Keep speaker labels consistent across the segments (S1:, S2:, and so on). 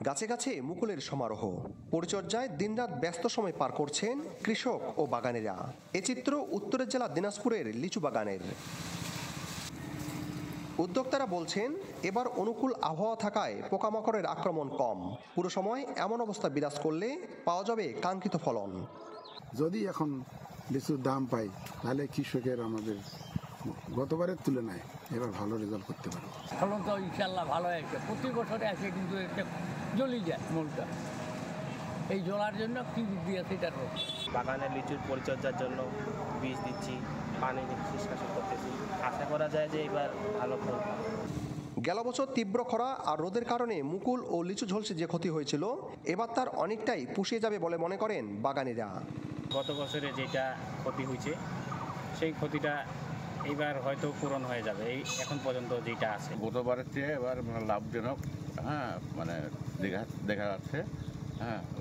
S1: গাছে গাছে মুকুলের সমারোহ, পরিচর্যায় দিনরাত ব্যস্ত সময় পার করছেন কৃষক ও বাগানেরা। এ চিত্র উত্তরের জেলা দিনাজপুরের লিচু বাগানের। উদ্যোক্তারা বলছেন, এবার অনুকূল আবহাওয়া থাকায় পোকামাকড়ের আক্রমণ কম। পুরো সময় এমন অবস্থা বিরাজ করলে পাওয়া যাবে কাঙ্ক্ষিত ফলন।
S2: যদি এখন লিচুর দাম পাই তাহলে কৃষকের আমাদের গতবারের তুলনায় এবার ভালো রেজাল্ট করতে পারবো।
S3: ফলন তো ইনশাল্লাহ ভালো হয়েছে, প্রতি বছরে আসে কিন্তু একটা জ্বলি যায় মূলটা। এই জ্বলার জন্য কি দিয়েছে এটা রোগ।
S4: বাগানের লিচুর পরিচর্যার জন্য বীজ দিচ্ছি, পানি নিষ্কাশন করতেছি। আশা করা যায় যে এবার ভালো ফল।
S1: গেল বছর তীব্র খরা আর রোদের কারণে মুকুল ও লিচু ঝলসে যে ক্ষতি হয়েছিল, এবার তার অনেকটাই পুষিয়ে যাবে বলে মনে করেন বাগানীরা।
S4: গত বছরে যেটা ক্ষতি হয়েছে সেই ক্ষতিটা এইবার হয়তো পূরণ হয়ে যাবে। এই এখন পর্যন্ত যেটা আছে
S5: গতবারের চেয়ে এবার লাভজনক, মানে দেখা যাচ্ছে,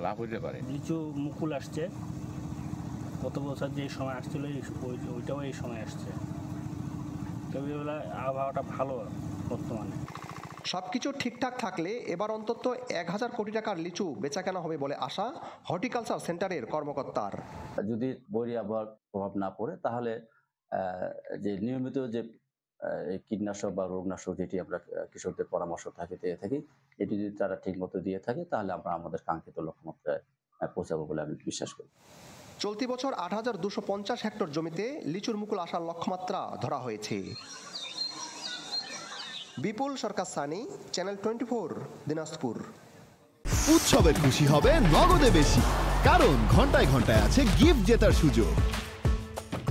S5: লাভ হইতে পারে।
S6: লিচু মুকুল আসছে, গত বছর যে সময় আসছিল ওইটাও এই সময় আসছে। তবে আবহাওয়াটা ভালো বর্তমানে।
S1: সবকিছু ঠিকঠাক থাকলে এবার অন্তত 1000 কোটি টাকার লিচু বেচাকেনা হবে বলে আশা হর্টিকালচার সেন্টারের কর্মকর্তার।
S7: যদি বৈরী আবহাওয়ার প্রভাব না পড়ে তাহলে যে নিয়মিত যে কীটনাশক বা রোগনাশক যেটি আমরা কৃষকদের পরামর্শ দিয়ে থাকি, এটি যদি তারা ঠিক মতো দিয়ে থাকে তাহলে আমরা আমাদের কাঙ্ক্ষিত লক্ষ্যমাত্রায় পৌঁছাবো বলে আমি বিশ্বাস করি।
S1: চলতি বছর 8250 হেক্টর জমিতে লিচুর মুকুল আসার লক্ষ্যমাত্রা ধরা হয়েছে। বিপুল সরকার সানি, চ্যানেল 24, দিনাজপুর।
S8: উৎসবের খুশি হবে নগদে বেশি, কারণ ঘন্টায় ঘন্টায় আছে গিফট জেতার সুযোগ।